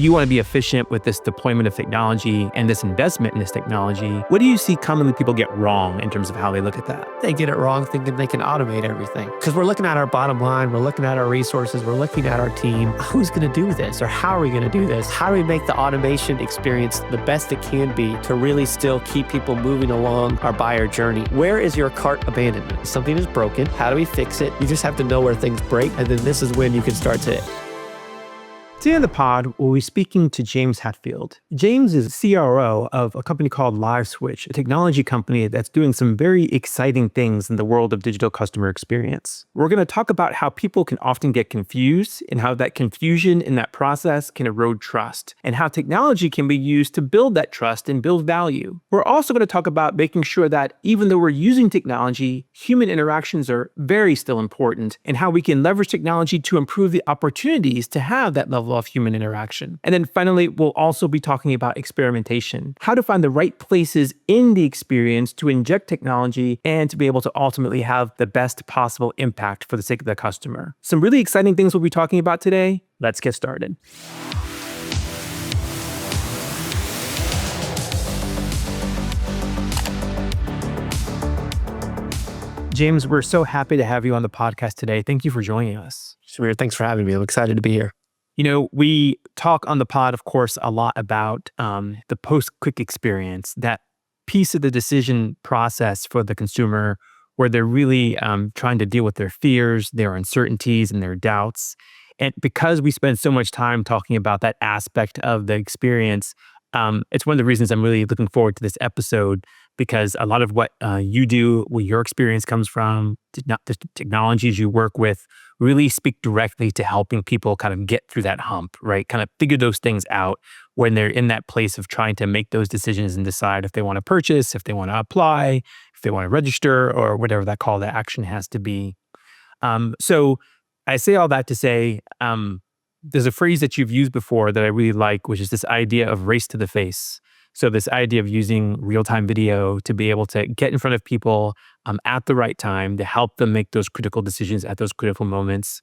you want to be efficient with this deployment of technology and this investment in this technology. What do you see commonly people get wrong in terms of how they look at that? They get it wrong thinking they can automate everything. Because we're looking at our bottom line, we're looking at our resources, we're looking at our team. Who's going to do this? Or how are we going to do this? How do we make the automation experience the best it can be to really still keep people moving along our buyer journey? Where is your cart abandonment? Something is broken. How do we fix it? You just have to know where things break. And then this is when you can start to. Today on the pod, we'll be speaking to James Hatfield. James is CRO of a company called LiveSwitch, a technology company that's doing some very exciting things in the world of digital customer experience. We're going to talk about how people can often get confused and how that confusion in that process can erode trust, and how technology can be used to build that trust and build value. We're also going to talk about making sure that even though we're using technology, human interactions are very still important, and how we can leverage technology to improve the opportunities to have that level of human interaction. And then finally, we'll also be talking about experimentation, how to find the right places in the experience to inject technology and to be able to ultimately have the best possible impact for the sake of the customer. Some really exciting things we'll be talking about today. Let's get started. James, we're so happy to have you on the podcast today. Thank you for joining us. Samir, thanks for having me. I'm excited to be here. You know, we talk on the pod, of course, a lot about the post-click experience, that piece of the decision process for the consumer where they're really trying to deal with their fears, their uncertainties, and their doubts. And because we spend so much time talking about that aspect of the experience, it's one of the reasons I'm really looking forward to this episode, because a lot of what you do, where your experience comes from, the technologies you work with, really speak directly to helping people kind of get through that hump, right? Kind of figure those things out when they're in that place of trying to make those decisions and decide if they want to purchase, if they want to apply, if they want to register, or whatever that call to action has to be. So I say all that to say, there's a phrase that you've used before that I really like, which is this idea of race to the face. So this idea of using real-time video to be able to get in front of people at the right time to help them make those critical decisions at those critical moments.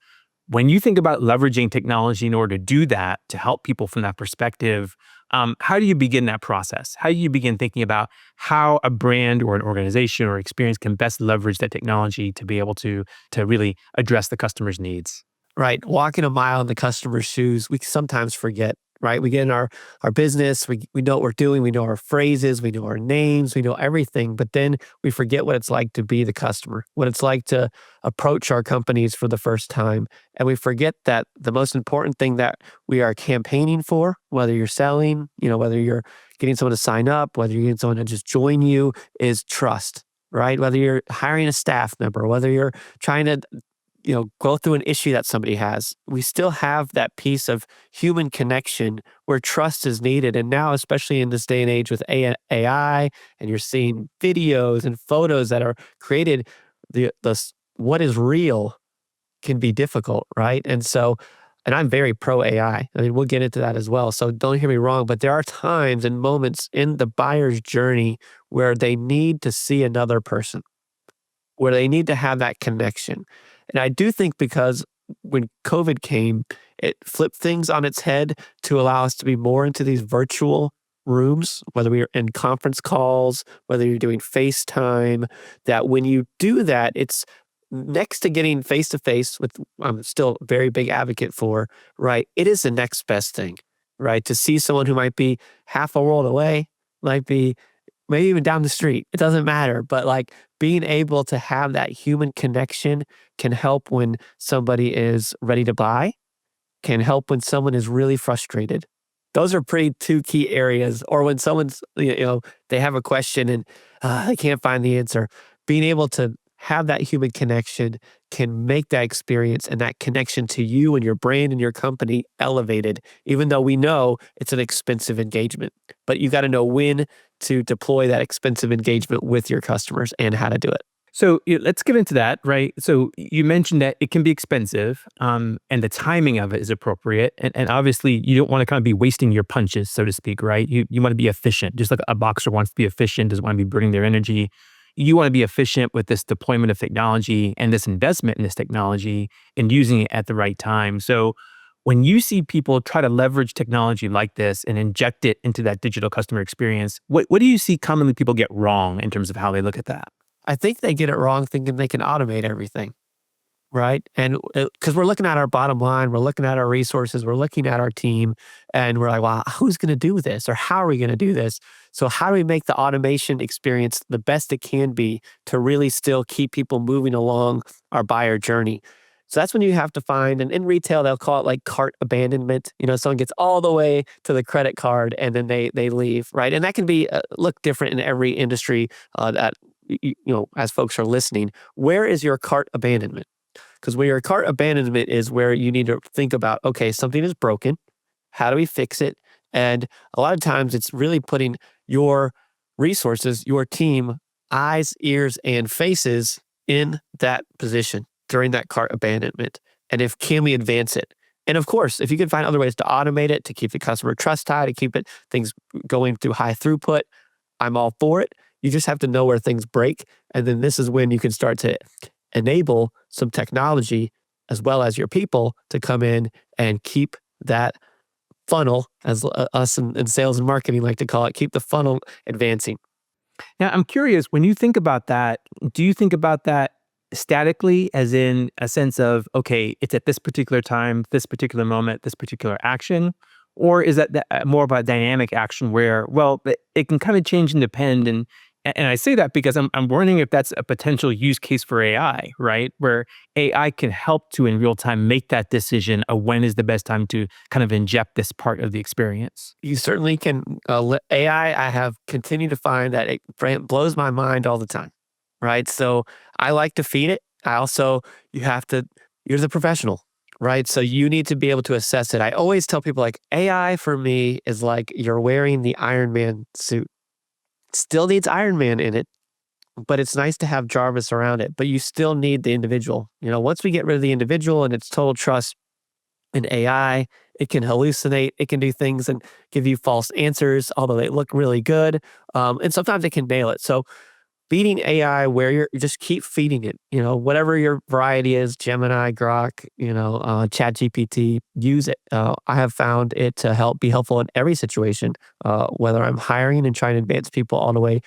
When you think about leveraging technology in order to do that, to help people from that perspective, how do you begin that process? How do you begin thinking about how a brand or an organization or experience can best leverage that technology to be able to really address the customer's needs? Right. Walking a mile in the customer's shoes, we sometimes forget, right? We get in our business, we know what we're doing, we know our phrases, we know our names, we know everything, but then we forget what it's like to be the customer, what it's like to approach our companies for the first time. And we forget that the most important thing that we are campaigning for, whether you're selling, whether you're getting someone to sign up, whether you're getting someone to just join you, is trust, right? Whether you're hiring a staff member, whether you're trying to go through an issue that somebody has, we still have that piece of human connection where trust is needed. And now, especially in this day and age with AI, and you're seeing videos and photos that are created, what is real can be difficult, right? And I'm very pro AI. I mean, we'll get into that as well. So don't hear me wrong, but there are times and moments in the buyer's journey where they need to see another person, where they need to have that connection. And I do think because when COVID came, it flipped things on its head to allow us to be more into these virtual rooms, whether we are in conference calls, whether you're doing FaceTime, that when you do that, it's next to getting face-to-face, with I'm still a very big advocate for, right? It is the next best thing, right? To see someone who might be half a world away, might be maybe even down the street. It doesn't matter. But like being able to have that human connection can help when somebody is ready to buy, can help when someone is really frustrated. Those are pretty two key areas. Or when someone's, they have a question and they can't find the answer. Being able to have that human connection can make that experience and that connection to you and your brand and your company elevated, even though we know it's an expensive engagement. But you got to know when to deploy that expensive engagement with your customers and how to do it. So let's get into that, right? So you mentioned that it can be expensive and the timing of it is appropriate. And obviously, you don't want to kind of be wasting your punches, so to speak, right? You want to be efficient. Just like a boxer wants to be efficient, doesn't want to be burning their energy. You want to be efficient with this deployment of technology and this investment in this technology and using it at the right time. So When you see people try to leverage technology like this and inject it into that digital customer experience, what do you see commonly people get wrong in terms of how they look at that? I think they get it wrong thinking they can automate everything. Right? And because we're looking at our bottom line, we're looking at our resources, we're looking at our team, and we're like, wow, who's going to do this? Or how are we going to do this? So, how do we make the automation experience the best it can be to really still keep people moving along our buyer journey? So that's when you have to find, and in retail, they'll call it like cart abandonment. Someone gets all the way to the credit card and then they leave, right? And that can be look different in every industry that, as folks are listening. Where is your cart abandonment? Because where your cart abandonment is where you need to think about, okay, something is broken. How do we fix it? And a lot of times it's really putting your resources, your team, eyes, ears, and faces in that position during that cart abandonment. And can we advance it? And of course, if you can find other ways to automate it, to keep the customer trust high, to keep things going through high throughput, I'm all for it. You just have to know where things break. And then this is when you can start to enable some technology as well as your people to come in and keep that funnel, as us in sales and marketing like to call it, keep the funnel advancing. Now, I'm curious, when you think about that, do you think about that statically, as in a sense of, okay, it's at this particular time, this particular moment, this particular action? Or is that more of a dynamic action where, well, it can kind of change and depend? And I say that because I'm wondering if that's a potential use case for AI, right? Where AI can help to, in real time, make that decision of when is the best time to kind of inject this part of the experience. You certainly can. AI, I have continued to find that it blows my mind all the time, right? So I like to feed it. I also, you're the professional, right? So you need to be able to assess it. I always tell people like AI for me is like you're wearing the Iron Man suit. Still needs Iron Man in it, but it's nice to have Jarvis around it. But you still need the individual. Once we get rid of the individual and it's total trust in AI, it can hallucinate, it can do things and give you false answers, although they look really good. And sometimes it can nail it. So feeding AI where you just keep feeding it, whatever your variety is, Gemini, Grok, Chat GPT, use it. I have found it to be helpful in every situation, whether I'm hiring and trying to advance people all the way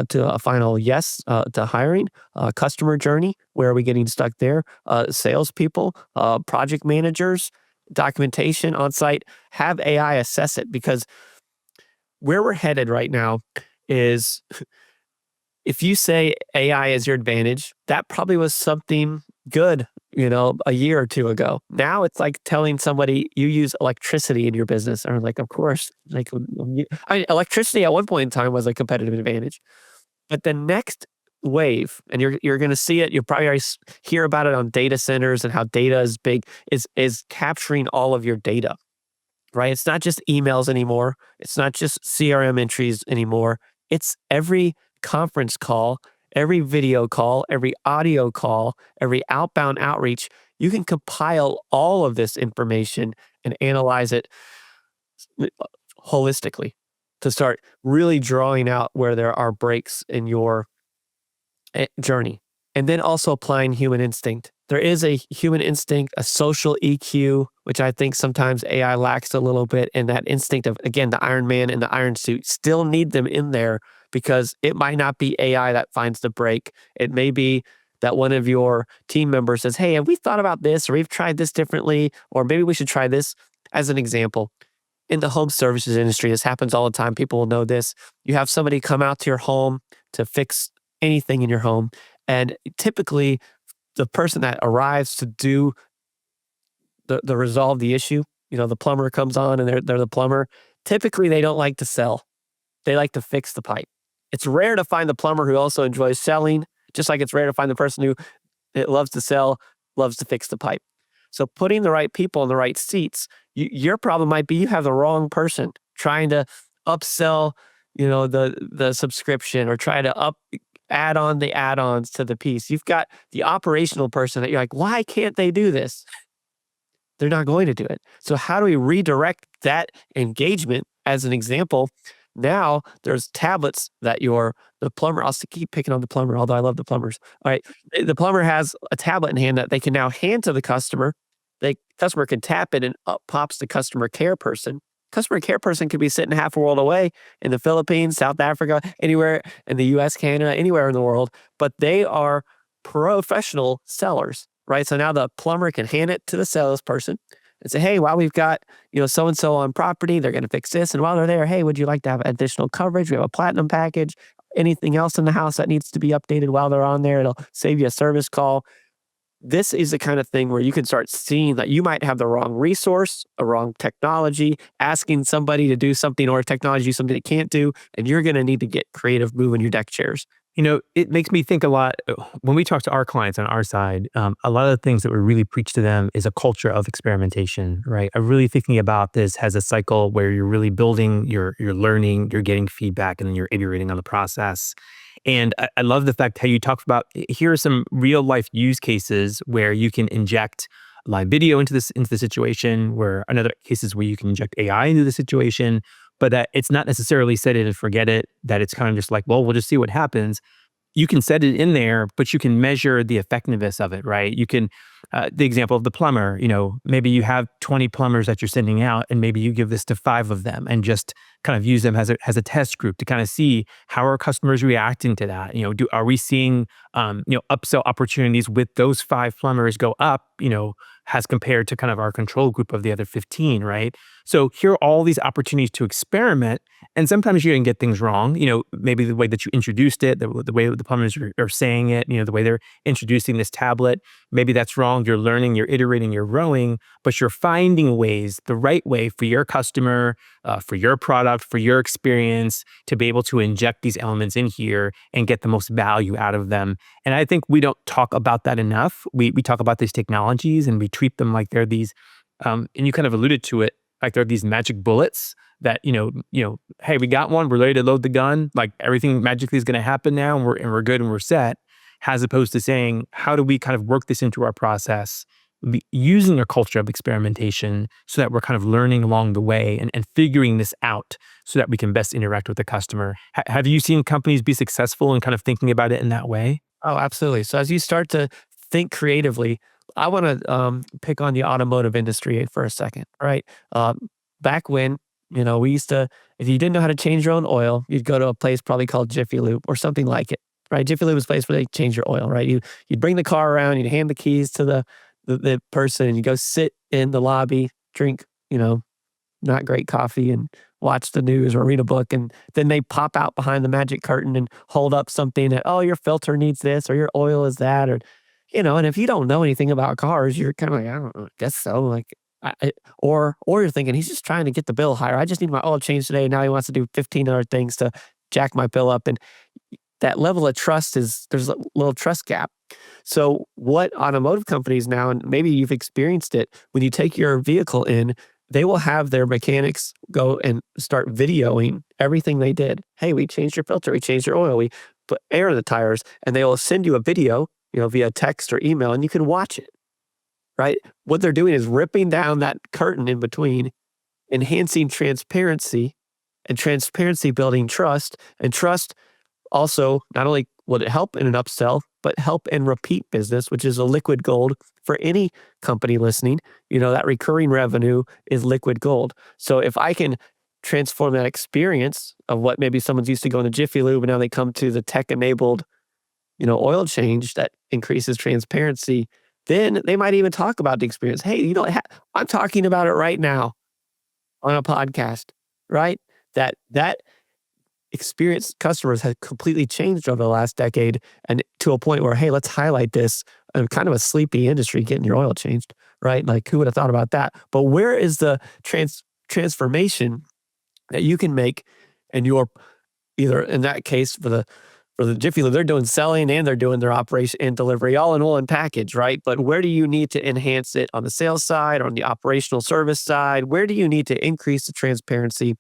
to a final yes to hiring, customer journey, where are we getting stuck there, salespeople, project managers, documentation on site, have AI assess it, because where we're headed right now is if you say AI is your advantage, that probably was something good, a year or two ago. Now it's like telling somebody you use electricity in your business. Or like, of course, like electricity at one point in time was a competitive advantage. But the next wave, and you're going to see it, you'll probably already hear about it on data centers and how data is big, is capturing all of your data, right? It's not just emails anymore. It's not just CRM entries anymore. It's every conference call, every video call, every audio call, every outbound outreach. You can compile all of this information and analyze it holistically to start really drawing out where there are breaks in your journey. And then also applying human instinct. There is a human instinct, a social EQ, which I think sometimes AI lacks a little bit. And that instinct of, again, the Iron Man and the Iron Suit still need them in there, because it might not be AI that finds the break. It may be that one of your team members says, hey, have we thought about this, or we've tried this differently, or maybe we should try this. As an example, in the home services industry, this happens all the time. People will know this. You have somebody come out to your home to fix anything in your home. And typically, the person that arrives to do the resolve the issue, the plumber comes on and they're the plumber. Typically, they don't like to sell. They like to fix the pipe. It's rare to find the plumber who also enjoys selling, just like it's rare to find the person who loves to sell, loves to fix the pipe. So putting the right people in the right seats, your problem might be you have the wrong person trying to upsell, the subscription, or try to add on the add-ons to the piece. You've got the operational person that you're like, why can't they do this? They're not going to do it. So how do we redirect that engagement? As an example, now there's tablets that the plumber, I'll keep picking on the plumber, although I love the plumbers. All right. The plumber has a tablet in hand that they can now hand to the customer customer can tap it and up pops the customer care person. Customer care person could be sitting half a world away in the Philippines, South Africa, anywhere in the US, Canada, anywhere in the world, but they are professional sellers, right? So now the plumber can hand it to the salesperson and say, hey, while we've got, so and so on property, they're going to fix this. And while they're there, hey, would you like to have additional coverage? We have a platinum package. Anything else in the house that needs to be updated while they're on there, it'll save you a service call. This is the kind of thing where you can start seeing that you might have the wrong resource, a wrong technology, asking somebody to do something or technology do something it can't do, and you're going to need to get creative moving your deck chairs. It makes me think a lot when we talk to our clients on our side. A lot of the things that we really preach to them is a culture of experimentation, right? I'm really thinking about this as a cycle where you're really building, you're learning, you're getting feedback, and then you're iterating on the process. And I love the fact how you talked about here are some real life use cases where you can inject live video into the situation, where another cases where you can inject AI into the situation, but that it's not necessarily set it and forget it, that it's kind of just like, well, we'll just see what happens. You can set it in there, but you can measure the effectiveness of it, right? You can, the example of the plumber, maybe you have 20 plumbers that you're sending out, and maybe you give this to 5 of them and just kind of use them as a test group to kind of see how are customers reacting to that. Are we seeing, upsell opportunities with those 5 plumbers go up, as compared to kind of our control group of the other 15, right? So here are all these opportunities to experiment. And sometimes you're going to get things wrong. Maybe the way that you introduced it, the way the plumbers are saying it, the way they're introducing this tablet, maybe that's wrong. You're learning, you're iterating, you're growing, but you're finding ways, the right way for your customer, for your product, for your experience to be able to inject these elements in here and get the most value out of them. And I think we don't talk about that enough. We talk about these technologies and we treat them like they're these, and you kind of alluded to it, like they're these magic bullets that, hey, we got one, we're ready to load the gun, like everything magically is going to happen now and we're good and we're set, as opposed to saying, how do we kind of work this into our process, using a culture of experimentation so that we're kind of learning along the way and figuring this out so that we can best interact with the customer. Have you seen companies be successful in kind of thinking about it in that way? Oh, absolutely. So as you start to think creatively, I want to pick on the automotive industry for a second, right? Back when, we used to, if you didn't know how to change your own oil, you'd go to a place probably called Jiffy Lube or something like it, right? Jiffy Lube is a place where they change your oil, right? You'd bring the car around, you'd hand the keys to the person, and you go sit in the lobby, drink, not great coffee, and watch the news or read a book. And then they pop out behind the magic curtain and hold up something that, oh, your filter needs this or your oil is that, or, and if you don't know anything about cars, you're kind of like, I don't know, I guess so. Like, or you're thinking, he's just trying to get the bill higher. I just need my oil changed today. Now he wants to do 15 other things to jack my bill up. And that level of trust there's a little trust gap. So what automotive companies now, and maybe you've experienced it, when you take your vehicle in, they will have their mechanics go and start videoing everything they did. Hey, we changed your filter, we changed your oil, we put air in the tires, and they will send you a video, via text or email, and you can watch it, right? What they're doing is ripping down that curtain in between, enhancing transparency, and transparency building trust, and trust also, not only will it help in an upsell, but help in repeat business, which is a liquid gold for any company listening. That recurring revenue is liquid gold. So if I can transform that experience of what maybe someone's used to going to Jiffy Lube and now they come to the tech-enabled, oil change that increases transparency, then they might even talk about the experience. Hey, I'm talking about it right now on a podcast, right? That experience customers has completely changed over the last decade, and to a point where, hey, let's highlight this kind of a sleepy industry, getting your oil changed, right? Like, who would have thought about that? But where is the transformation that you can make? And you're either, in that case, for the Jiffy Lube, they're doing selling and they're doing their operation and delivery all in one package, right? But where do you need to enhance it on the sales side or on the operational service side? Where do you need to increase the transparency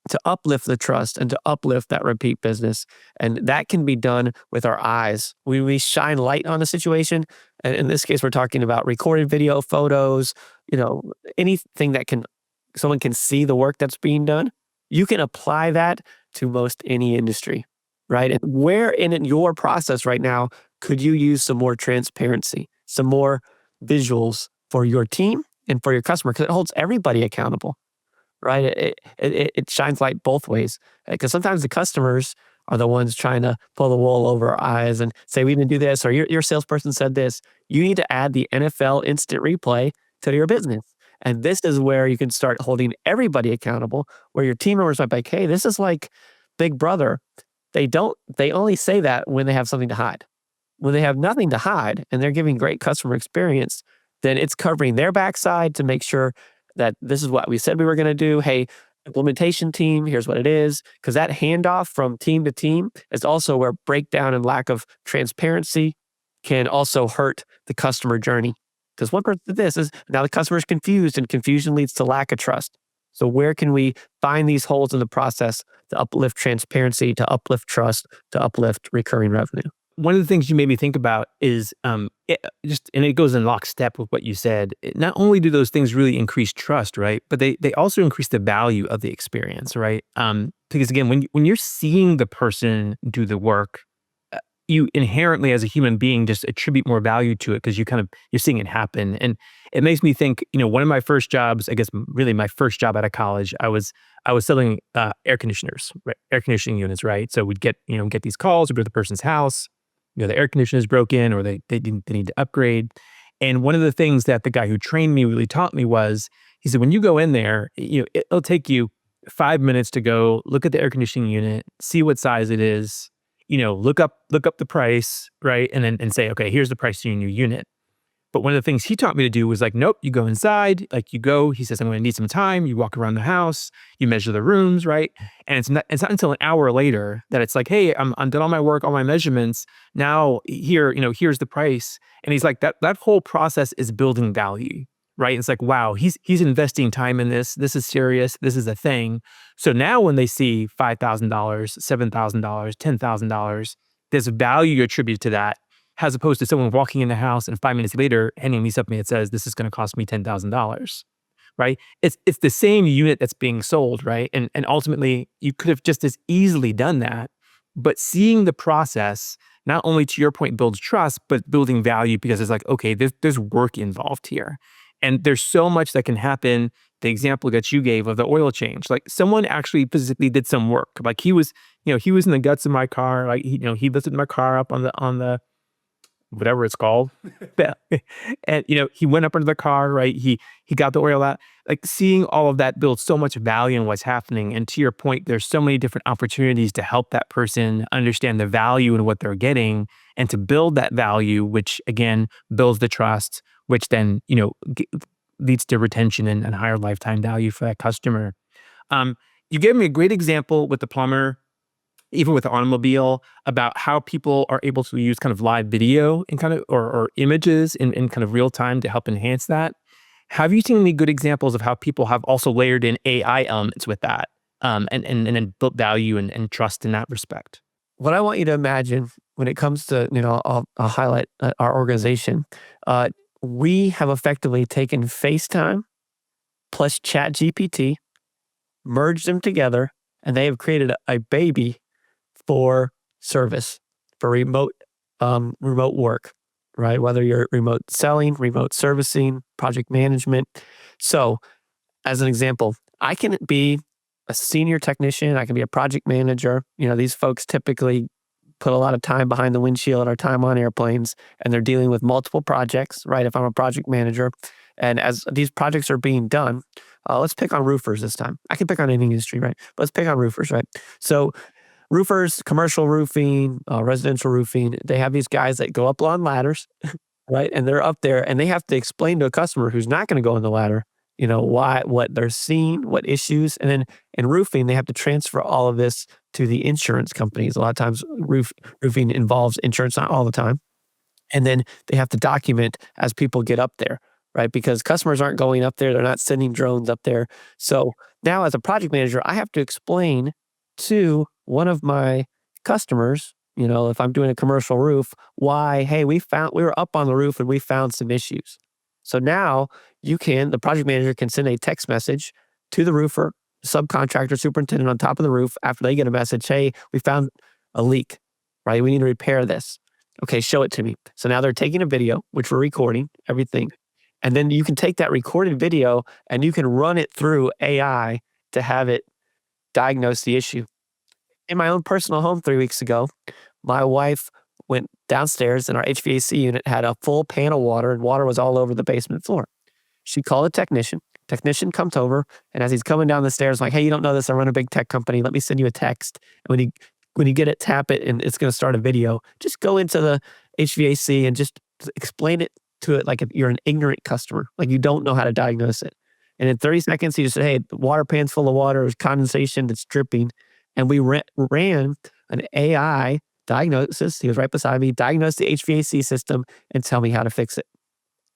to uplift the trust and to uplift that repeat business? And that can be done with our eyes. When we shine light on a situation, and in this case, we're talking about recorded video, photos, anything that someone can see the work that's being done, you can apply that to most any industry, right? And where in your process right now could you use some more transparency, some more visuals for your team and for your customer, because it holds everybody accountable, right? It shines light both ways, because sometimes the customers are the ones trying to pull the wool over our eyes and say, we didn't do this, or your salesperson said this. You need to add the NFL instant replay to your business. And this is where you can start holding everybody accountable, where your team members might be like, hey, this is like Big Brother. They only say that when they have something to hide. When they have nothing to hide and they're giving great customer experience, then it's covering their backside to make sure that this is what we said we were going to do. Hey, implementation team, here's what it is. Because that handoff from team to team is also where breakdown and lack of transparency can also hurt the customer journey. Because one person did this, is now the customer is confused, and confusion leads to lack of trust. So where can we find these holes in the process to uplift transparency, to uplift trust, to uplift recurring revenue? One of the things you made me think about is and it goes in lockstep with what you said. Not only do those things really increase trust, right, but they also increase the value of the experience, right? Because again, when you're seeing the person do the work, you inherently, as a human being, just attribute more value to it because you're seeing it happen. And it makes me think, one of my first jobs, I guess really my first job out of college, I was selling air conditioners, right? Air conditioning units, right? So we'd get these calls, we'd go to the person's house, the air conditioner is broken, or they need to upgrade. And one of the things that the guy who trained me really taught me was, he said, when you go in there, it'll take you 5 minutes to go look at the air conditioning unit, see what size it is, look up the price, right? And then say, okay, here's the price of your new unit. But one of the things he taught me to do was like, nope, you go inside, he says, I'm going to need some time. You walk around the house, you measure the rooms, right? And it's not until an hour later that it's like, hey, I'm done all my work, all my measurements. Now here's the price. And he's like, that whole process is building value, right? It's like, wow, he's investing time in this. This is serious. This is a thing. So now when they see $5,000, $7,000, $10,000, there's value attributed to that, as opposed to someone walking in the house and 5 minutes later handing me something that says, this is going to cost me $10,000, right? It's the same unit that's being sold, right? And ultimately, you could have just as easily done that. But seeing the process, not only to your point, builds trust, but building value, because it's like, okay, there's work involved here. And there's so much that can happen. The example that you gave of the oil change, like someone actually physically did some work. Like he was in the guts of my car. Like he lifted my car up on the whatever it's called. And, he went up under the car, right? He got the oil out. Like seeing all of that builds so much value in what's happening. And to your point, there's so many different opportunities to help that person understand the value in what they're getting and to build that value, which again, builds the trust, which then, leads to retention and higher lifetime value for that customer. You gave me a great example with the plumber, even with the automobile, about how people are able to use kind of live video and or images in kind of real time to help enhance that. Have you seen any good examples of how people have also layered in AI elements with that, and then built value and trust in that respect? What I want you to imagine when it comes to, I'll highlight our organization. We have effectively taken FaceTime plus ChatGPT, merged them together, and they have created a baby for service, for remote work, right? Whether you're remote selling, remote servicing, project management. So as an example, I can be a senior technician, I can be a project manager. These folks typically put a lot of time behind the windshield or time on airplanes, and they're dealing with multiple projects, right? If I'm a project manager, and as these projects are being done, let's pick on roofers this time. I can pick on any industry, right? But let's pick on roofers, right? So roofers, commercial roofing, residential roofing, they have these guys that go up on ladders, right? And they're up there and they have to explain to a customer who's not going to go on the ladder, what they're seeing, what issues. And then in roofing, they have to transfer all of this to the insurance companies. A lot of times roofing involves insurance, not all the time. And then they have to document as people get up there, right? Because customers aren't going up there. They're not sending drones up there. So now as a project manager, I have to explain to one of my customers, if I'm doing a commercial roof, why, hey, we were up on the roof and we found some issues. So now the project manager can send a text message to the roofer, subcontractor, superintendent on top of the roof after they get a message, hey, we found a leak, right? We need to repair this. Okay, show it to me. So now they're taking a video, which we're recording, everything. And then you can take that recorded video and you can run it through AI to have it diagnose the issue. In my own personal home 3 weeks ago, my wife went downstairs and our HVAC unit had a full pan of water and water was all over the basement floor. She called a technician. Technician comes over, and as he's coming down the stairs, like, "Hey, you don't know this. I run a big tech company. Let me send you a text." And when you get it, tap it, and it's going to start a video. Just go into the HVAC and just explain it to it like if you're an ignorant customer, like you don't know how to diagnose it. And in 30 seconds, he just said, "Hey, the water pan's full of water. There's condensation that's dripping." And we ran an AI diagnosis. He was right beside me, diagnosed the HVAC system, and tell me how to fix it.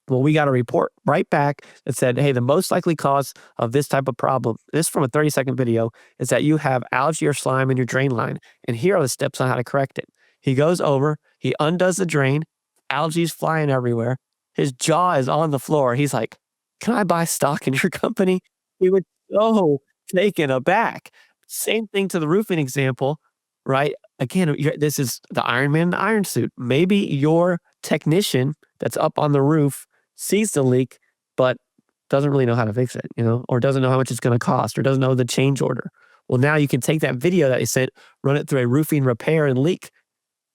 Well, we got a report right back that said, "Hey, the most likely cause of this type of problem," this from a 30-second video, "is that you have algae or slime in your drain line. And here are the steps on how to correct it." He goes over, he undoes the drain, algae's flying everywhere. His jaw is on the floor. He's like, "Can I buy stock in your company?" He was so taken aback. Same thing to the roofing example, right? Again, this is the Iron Man in the iron suit. Maybe your technician that's up on the roof sees the leak, but doesn't really know how to fix it, or doesn't know how much it's going to cost, or doesn't know the change order. Well, now you can take that video that you sent, run it through a roofing repair and leak.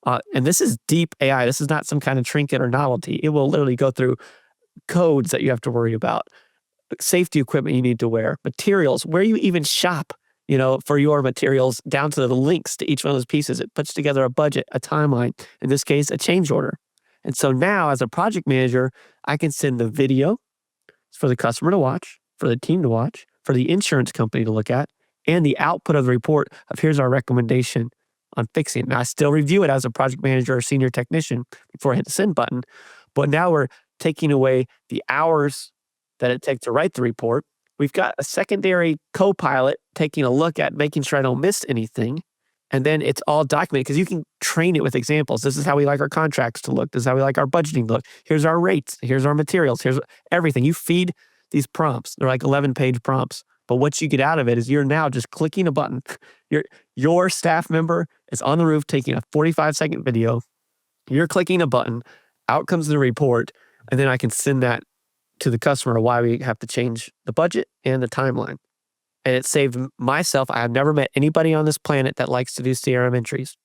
And this is deep AI. This is not some kind of trinket or novelty. It will literally go through codes that you have to worry about, safety equipment you need to wear, materials, where you even shop, for your materials, down to the links to each one of those pieces. It puts together a budget, a timeline, in this case, a change order. And so now as a project manager, I can send the video for the customer to watch, for the team to watch, for the insurance company to look at, and the output of the report of here's our recommendation on fixing it. Now, I still review it as a project manager or senior technician before I hit the send button, but now we're taking away the hours that it takes to write the report. We've got a secondary co-pilot taking a look at making sure I don't miss anything. And then it's all documented because you can train it with examples. This is how we like our contracts to look. This is how we like our budgeting to look. Here's our rates. Here's our materials. Here's everything. You feed these prompts. They're like 11-page prompts. But what you get out of it is you're now just clicking a button. Your staff member is on the roof taking a 45-second video. You're clicking a button. Out comes the report. And then I can send that to the customer why we have to change the budget and the timeline. And it saved myself. I have never met anybody on this planet that likes to do CRM entries,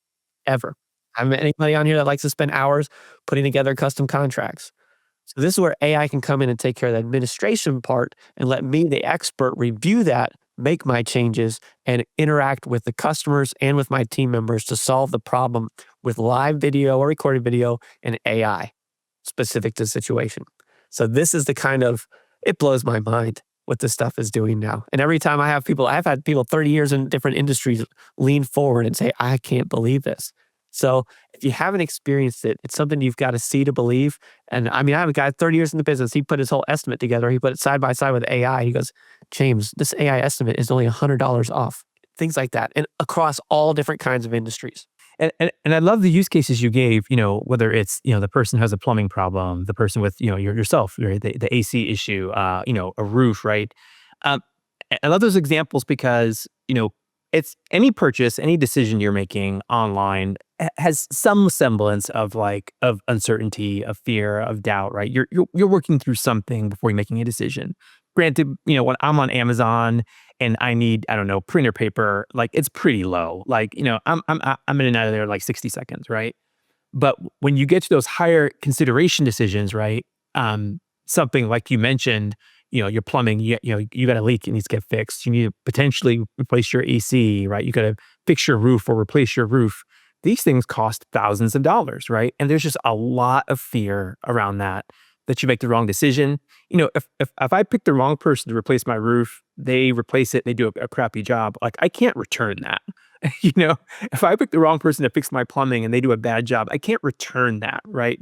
ever. I haven't met anybody on here that likes to spend hours putting together custom contracts. So this is where AI can come in and take care of the administration part and let me, the expert, review that, make my changes, and interact with the customers and with my team members to solve the problem with live video or recorded video and AI specific to the situation. So this is it blows my mind what this stuff is doing now. And every time I've had people 30 years in different industries lean forward and say, "I can't believe this." So if you haven't experienced it, it's something you've got to see to believe. And I mean, I have a guy 30 years in the business. He put his whole estimate together. He put it side by side with AI. He goes, "James, this AI estimate is only $100 off." Things like that. And across all different kinds of industries. And I love the use cases you gave, whether it's, the person who has a plumbing problem, the person with, yourself, right? The AC issue, a roof, right? Um, I love those examples because, it's any purchase, any decision you're making online has some semblance of uncertainty, of fear, of doubt, right? You're working through something before you're making a decision. Granted, when I'm on Amazon and I need, I don't know, printer paper, it's pretty low. I'm in and out of there like 60 seconds, right? But when you get to those higher consideration decisions, right? Something like you mentioned, your plumbing, you got a leak, it needs to get fixed. You need to potentially replace your AC, right? You got to fix your roof or replace your roof. These things cost thousands of dollars, right? And there's just a lot of fear around that you make the wrong decision. If I pick the wrong person to replace my roof, they replace it, they do a crappy job. I can't return that. If I pick the wrong person to fix my plumbing and they do a bad job, I can't return that, right?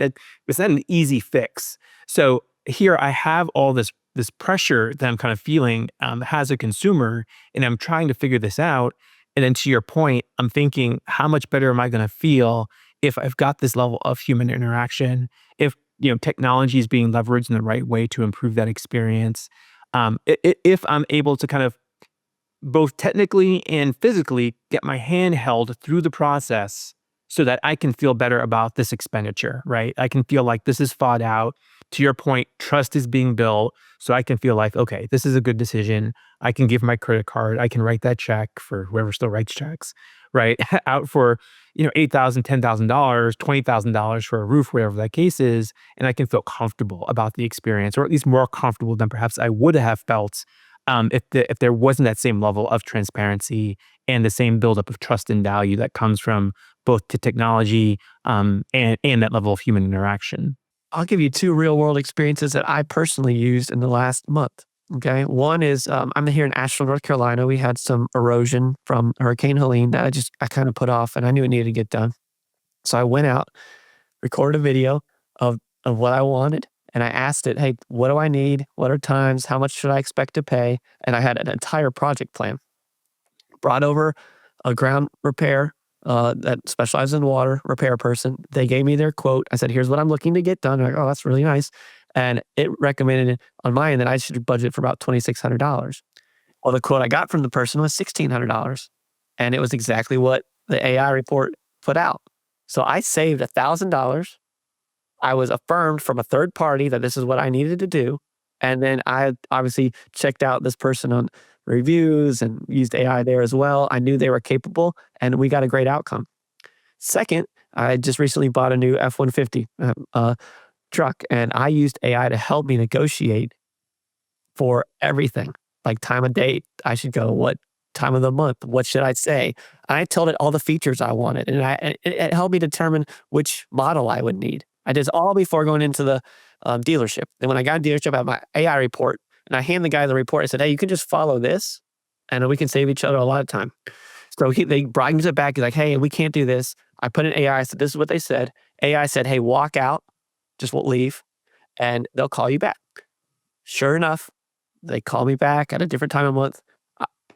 It's not an easy fix. So here I have all this pressure that I'm kind of feeling as a consumer, and I'm trying to figure this out. And then to your point, I'm thinking, how much better am I going to feel if I've got this level of human interaction? If technology is being leveraged in the right way to improve that experience. If I'm able to kind of both technically and physically get my hand held through the process so that I can feel better about this expenditure, right? I can feel like this is thought out. to your point, trust is being built. So I can feel like, okay, this is a good decision. I can give my credit card. I can write that check for whoever still writes checks, right? Out for, $8,000, $10,000, $20,000 for a roof, whatever that case is. And I can feel comfortable about the experience, or at least more comfortable than perhaps I would have felt if there wasn't that same level of transparency and the same buildup of trust and value that comes from both the technology and that level of human interaction. I'll give you two real world experiences that I personally used in the last month. Okay. One is I'm here in Asheville, North Carolina. We had some erosion from Hurricane Helene that I kind of put off and I knew it needed to get done. So I went out, recorded a video of what I wanted. And I asked it, hey, what do I need? What are times? How much should I expect to pay? And I had an entire project plan. Brought over a ground repair that specializes in water repair person. They gave me their quote. I said, here's what I'm looking to get done. They're like, oh, that's really nice. And it recommended on my end that I should budget for about $2,600. Well, the quote I got from the person was $1,600. And it was exactly what the AI report put out. So I saved $1,000. I was affirmed from a third party that this is what I needed to do. And then I obviously checked out this person on reviews and used AI there as well. I knew they were capable and we got a great outcome. Second, I just recently bought a new F-150 truck and I used AI to help me negotiate for everything, like time of day. I should go, what time of the month? What should I say? I told it all the features I wanted and it helped me determine which model I would need. I did this all before going into the dealership. And when I got a dealership, I had my AI report and I hand the guy the report. I said, hey, you can just follow this and we can save each other a lot of time. So they brings it back. He's like, hey, we can't do this. I put in AI. I said, this is what they said. AI said, hey, walk out, just won't leave, and they'll call you back. Sure enough, they call me back at a different time of month.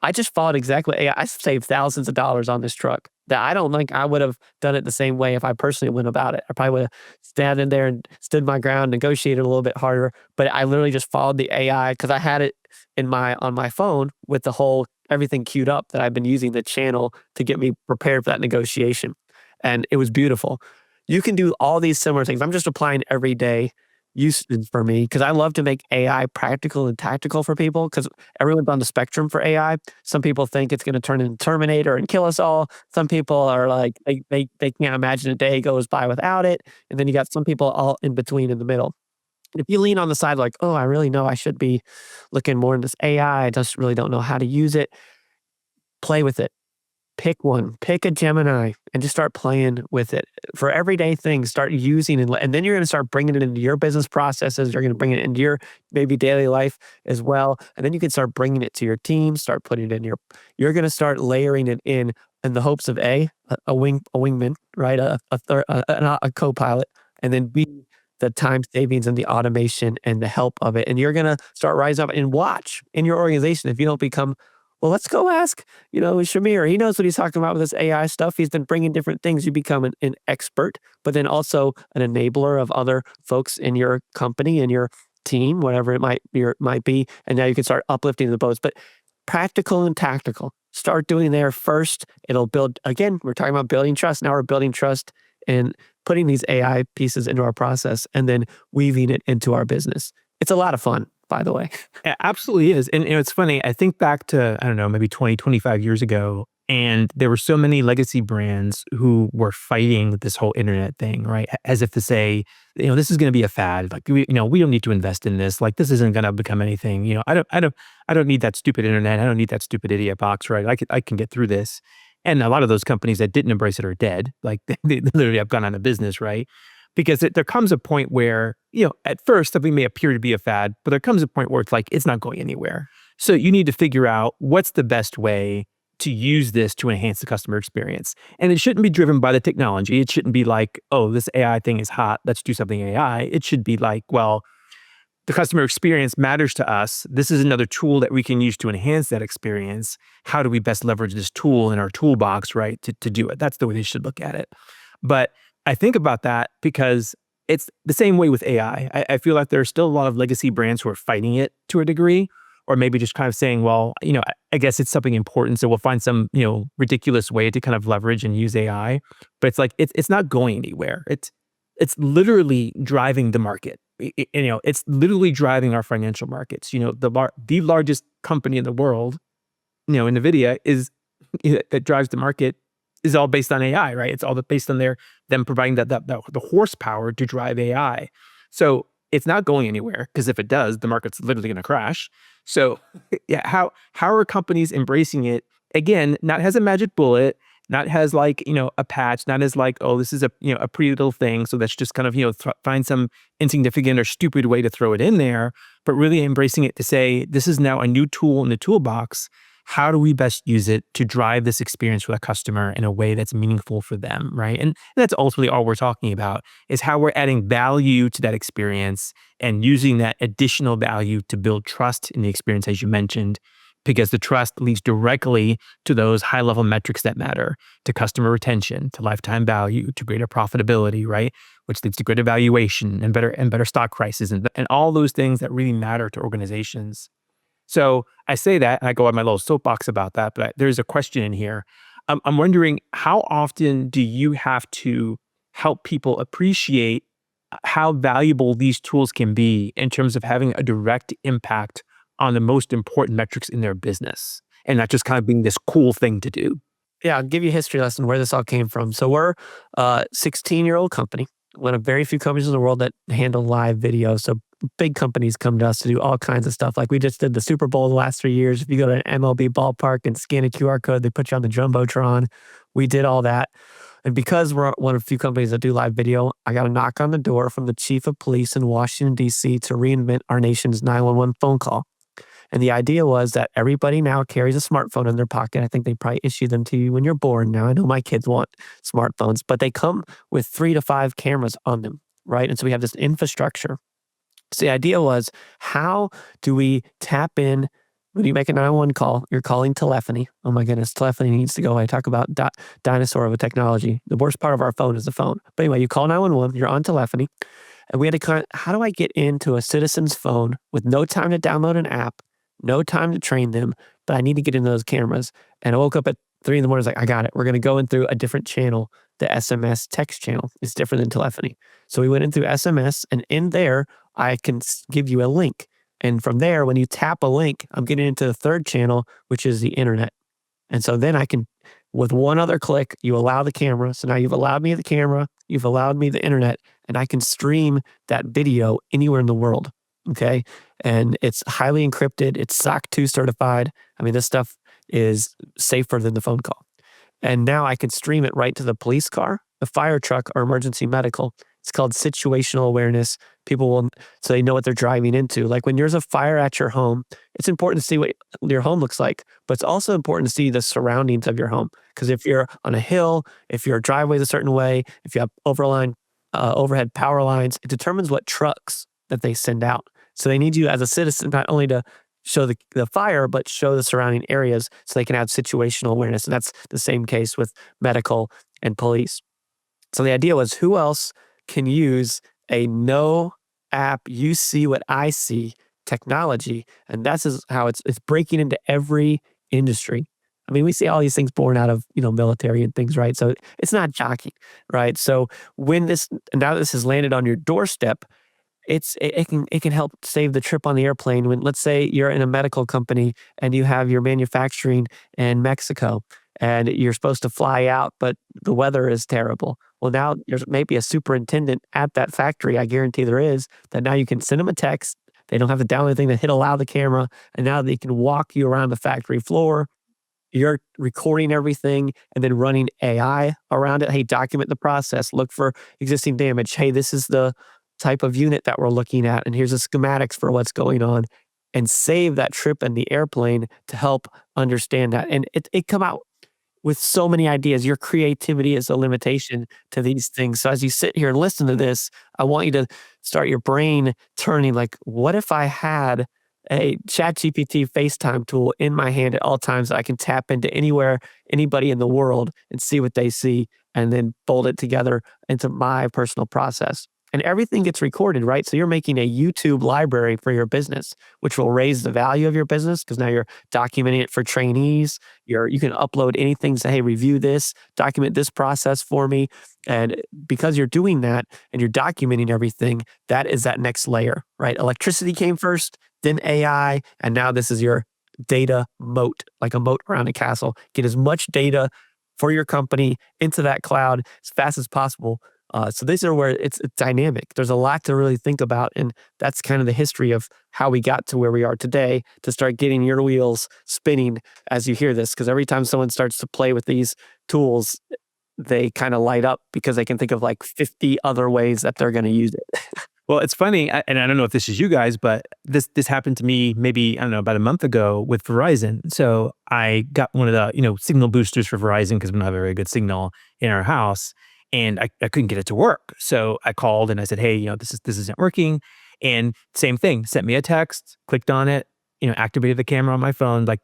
I just followed exactly what AI. I saved thousands of dollars on this truck that I don't think I would have done it the same way if I personally went about it. I probably would have stand in there and stood my ground, negotiated a little bit harder. But I literally just followed the AI because I had it on my phone with the whole everything queued up that I've been using the channel to get me prepared for that negotiation. And it was beautiful. You can do all these similar things. I'm just applying everyday usage for me because I love to make AI practical and tactical for people because everyone's on the spectrum for AI. Some people think it's going to turn into Terminator and kill us all. Some people are like, they can't imagine a day goes by without it. And then you got some people all in between in the middle. If you lean on the side like, oh, I really know I should be looking more in this AI, I just really don't know how to use it, play with it. Pick one, pick a Gemini and just start playing with it for everyday things. Start using it. And then you're going to start bringing it into your business processes. You're going to bring it into your maybe daily life as well. And then you can start bringing it to your team, start putting it in you're going to start layering it in the hopes of a wingman, right? A co-pilot, and then B, the time savings and the automation and the help of it. And you're going to start rising up and watch in your organization. If you don't become, well, let's go ask, Shamir. He knows what he's talking about with this AI stuff. He's been bringing different things. You become an expert, but then also an enabler of other folks in your company and your team, whatever it might be. And now you can start uplifting the boats. But practical and tactical, start doing there first. It'll build, again, we're talking about building trust. Now we're building trust and putting these AI pieces into our process and then weaving it into our business. It's a lot of fun, by the way. It absolutely is. And it's funny. I think back to, I don't know, maybe 20, 25 years ago, and there were so many legacy brands who were fighting this whole internet thing, right? As if to say, this is going to be a fad. Like, we don't need to invest in this. Like, this isn't going to become anything. I don't need that stupid internet. I don't need that stupid idiot box, right? I can get through this. And a lot of those companies that didn't embrace it are dead. Like, they literally have gone out of business, right? Because there comes a point where, at first something may appear to be a fad, but there comes a point where it's like, it's not going anywhere. So you need to figure out what's the best way to use this to enhance the customer experience. And it shouldn't be driven by the technology. It shouldn't be like, oh, this AI thing is hot, let's do something AI. It should be like, well, the customer experience matters to us. This is another tool that we can use to enhance that experience. How do we best leverage this tool in our toolbox, right, to do it? That's the way they should look at it. But I think about that because it's the same way with AI. I feel like there are still a lot of legacy brands who are fighting it to a degree, or maybe just kind of saying, well, I guess it's something important, so we'll find some, ridiculous way to kind of leverage and use AI. But it's like, it's not going anywhere. It's literally driving the market. it's literally driving our financial markets. The largest company in the world, NVIDIA is that drives the market is all based on AI, right? It's all based on them providing the horsepower to drive AI. So it's not going anywhere, because if it does, the market's literally going to crash. So yeah, how are companies embracing it? Again, not as a magic bullet, not as like a patch, not as like, oh, this is a pretty little thing, so let's just kind of find some insignificant or stupid way to throw it in there, but really embracing it to say, this is now a new tool in the toolbox. How do we best use it to drive this experience for the customer in a way that's meaningful for them, right? And that's ultimately all we're talking about, is how we're adding value to that experience and using that additional value to build trust in the experience, as you mentioned, because the trust leads directly to those high-level metrics that matter, to customer retention, to lifetime value, to greater profitability, right? Which leads to greater valuation and better stock prices, and all those things that really matter to organizations. So I say that, and I go on my little soapbox about that, but there's a question in here. I'm wondering, how often do you have to help people appreciate how valuable these tools can be in terms of having a direct impact on the most important metrics in their business, and not just kind of being this cool thing to do? Yeah, I'll give you a history lesson where this all came from. So we're a 16-year-old company, one of very few companies in the world that handle live video. So big companies come to us to do all kinds of stuff. Like we just did the Super Bowl the last 3 years. If you go to an MLB ballpark and scan a QR code, they put you on the Jumbotron. We did all that. And because we're one of the few companies that do live video, I got a knock on the door from the chief of police in Washington, D.C. to reinvent our nation's 911 phone call. And the idea was that everybody now carries a smartphone in their pocket. I think they probably issue them to you when you're born now. I know my kids want smartphones, but they come with 3 to 5 cameras on them, right? And so we have this infrastructure. So the idea was, how do we tap in? When you make a 911 call, you're calling telephony. Oh my goodness, telephony needs to go away. Talk about dinosaur of a technology. The worst part of our phone is the phone. But anyway, you call 911, you're on telephony. And we had to how do I get into a citizen's phone with no time to download an app, no time to train them, but I need to get into those cameras. And I woke up at 3 in the morning, I was like, I got it. We're going to go in through a different channel. The SMS text channel is different than telephony. So we went in through SMS, and in there, I can give you a link. And from there, when you tap a link, I'm getting into the third channel, which is the internet. And so then I can, with one other click, you allow the camera. So now you've allowed me the camera, you've allowed me the internet, and I can stream that video anywhere in the world. Okay. And it's highly encrypted. It's SOC 2 certified. I mean, this stuff is safer than the phone call. And now I can stream it right to the police car, the fire truck, or emergency medical. It's called situational awareness. People will, so they know what they're driving into. Like when there's a fire at your home, it's important to see what your home looks like, but it's also important to see the surroundings of your home. Because if you're on a hill, if your driveway is a certain way, if you have overhead power lines, it determines what trucks that they send out. So they need you as a citizen not only to show the fire, but show the surrounding areas so they can have situational awareness. And that's the same case with medical and police. So the idea was, who else can use a no app, you see what I see technology? And that's how it's breaking into every industry. I mean, we see all these things born out of, military and things, right? So it's not shocking, right? So now this has landed on your doorstep, it can help save the trip on the airplane. When, let's say, you're in a medical company and you have your manufacturing in Mexico and you're supposed to fly out, but the weather is terrible. Well, now there's maybe a superintendent at that factory, I guarantee there is, that now you can send them a text. They don't have to download anything, to hit allow the camera, and now they can walk you around the factory floor. You're recording everything and then running AI around it. Hey, document the process. Look for existing damage. Hey, this is the type of unit that we're looking at, and here's the schematics for what's going on, and save that trip in the airplane to help understand that. And it come out with so many ideas. Your creativity is a limitation to these things. So as you sit here and listen to this, I want you to start your brain turning, like, what if I had a ChatGPT FaceTime tool in my hand at all times that I can tap into anywhere, anybody in the world, and see what they see, and then fold it together into my personal process? and everything gets recorded, right? So you're making a YouTube library for your business, which will raise the value of your business because now you're documenting it for trainees. You can upload anything, say, hey, review this, document this process for me. And because you're doing that and you're documenting everything, that is that next layer, right? Electricity came first, then AI, and now this is your data moat, like a moat around a castle. Get as much data for your company into that cloud as fast as possible. So these are where it's dynamic. There's a lot to really think about, and that's kind of the history of how we got to where we are today to start getting your wheels spinning as you hear this. Because every time someone starts to play with these tools, they kind of light up because they can think of like 50 other ways that they're going to use it. Well, it's funny, and I don't know if this is you guys, but this happened to me maybe, I don't know, about a month ago with Verizon. So I got one of the, signal boosters for Verizon because we don't have a very good signal in our house, and I couldn't get it to work. So I called and I said, hey, this isn't working. And same thing, sent me a text, clicked on it, activated the camera on my phone, like,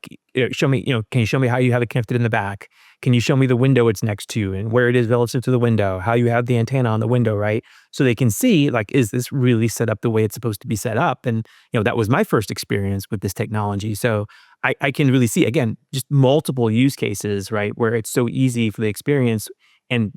show me, can you show me how you have it connected in the back? Can you show me the window it's next to and where it is relative to the window, how you have the antenna on the window, right? So they can see, like, is this really set up the way it's supposed to be set up? And, that was my first experience with this technology. So I can really see, again, just multiple use cases, right? Where it's so easy for the experience. And,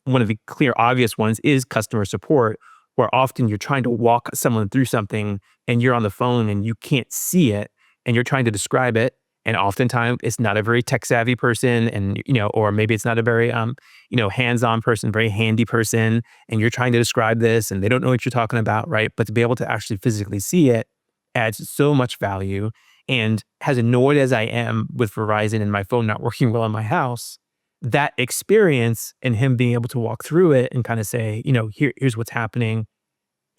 one of the clear, obvious ones is customer support, where often you're trying to walk someone through something and you're on the phone and you can't see it and you're trying to describe it. And oftentimes it's not a very tech savvy person, and, or maybe it's not a very, hands-on person, very handy person. And you're trying to describe this and they don't know what you're talking about. Right. But to be able to actually physically see it adds so much value. And as annoyed as I am with Verizon and my phone not working well in my house, that experience and him being able to walk through it and kind of say, here's what's happening,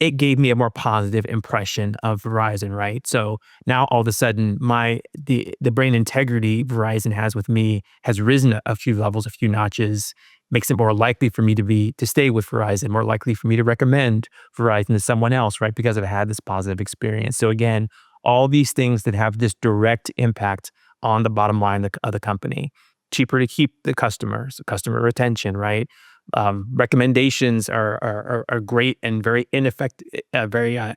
it gave me a more positive impression of Verizon, right? So now all of a sudden, the brain integrity Verizon has with me has risen a few levels, a few notches, makes it more likely for me to stay with Verizon, more likely for me to recommend Verizon to someone else, right? Because I've had this positive experience. So again, all these things that have this direct impact on the bottom line of the company. Cheaper to keep the customers, customer retention, right? Recommendations are great and very very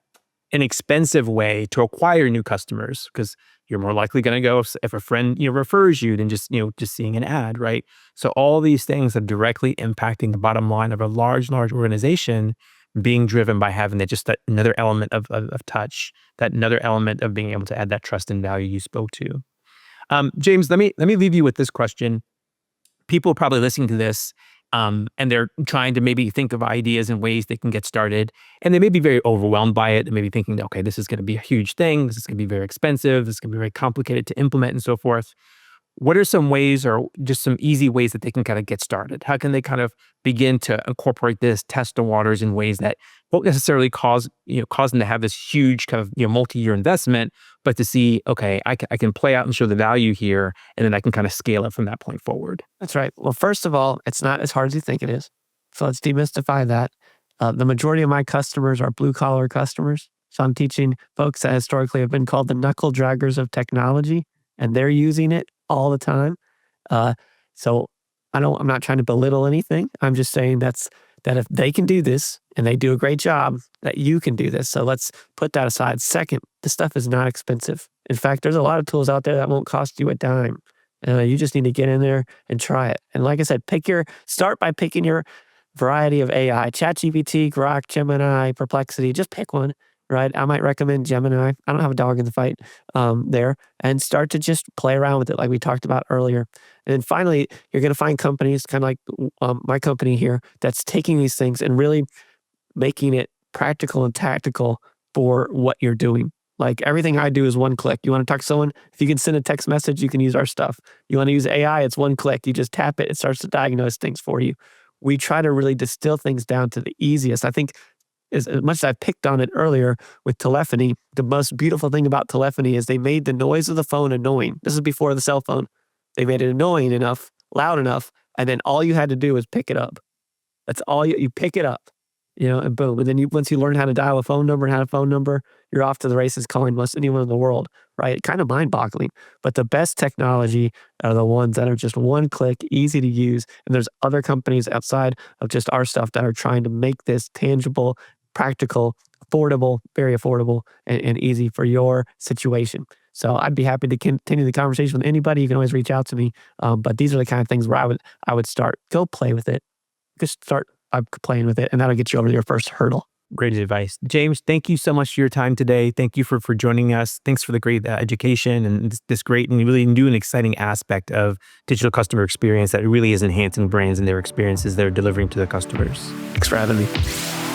inexpensive way to acquire new customers, because you're more likely going to go if a friend refers you than just seeing an ad, right? So all these things are directly impacting the bottom line of a large organization, being driven by having that another element of touch, that another element of being able to add that trust and value you spoke to. James, let me leave you with this question. People probably listening to this, and they're trying to maybe think of ideas and ways they can get started, and they may be very overwhelmed by it. They may be thinking, okay, this is going to be a huge thing. This is going to be very expensive. This is going to be very complicated to implement and so forth. What are some ways, or just some easy ways, that they can kind of get started? How can they kind of begin to incorporate this, test the waters in ways that won't necessarily cause them to have this huge kind of multi-year investment, but to see, okay, I can play out and show the value here, and then I can kind of scale it from that point forward. That's right. Well, first of all, it's not as hard as you think it is. So let's demystify that. The majority of my customers are blue collar customers. So I'm teaching folks that historically have been called the knuckle draggers of technology, and they're using it all the time. So I'm not trying to belittle anything. I'm just saying that if they can do this and they do a great job, that you can do this. So let's put that aside. Second, this stuff is not expensive. In fact, there's a lot of tools out there that won't cost you a dime. You just need to get in there and try it. And like I said, start by picking your variety of AI, ChatGPT, Grok, Gemini, Perplexity. Just pick one, right? I might recommend Gemini. I don't have a dog in the fight there. And start to just play around with it like we talked about earlier. And then finally, you're going to find companies kind of like my company here that's taking these things and really making it practical and tactical for what you're doing. Like everything I do is one click. You want to talk to someone? If you can send a text message, you can use our stuff. You want to use AI? It's one click. You just tap it. It starts to diagnose things for you. We try to really distill things down to the easiest. I think as much as I picked on it earlier with telephony, the most beautiful thing about telephony is they made the noise of the phone annoying. This is before the cell phone. They made it annoying enough, loud enough, and then all you had to do was pick it up. That's all you pick it up. And boom. And then once you learn how to dial a phone number and have a phone number, you're off to the races calling most anyone in the world, right? Kind of mind boggling. But the best technology are the ones that are just one click, easy to use. And there's other companies outside of just our stuff that are trying to make this tangible, practical, affordable, very affordable, and easy for your situation. So I'd be happy to continue the conversation with anybody. You can always reach out to me. But these are the kind of things where I would start. Go play with it. Just start playing with it, and that'll get you over your first hurdle. Great advice. James, thank you so much for your time today. Thank you for joining us. Thanks for the great education and this great and really new and exciting aspect of digital customer experience that really is enhancing brands and their experiences they're delivering to their customers. Thanks for having me.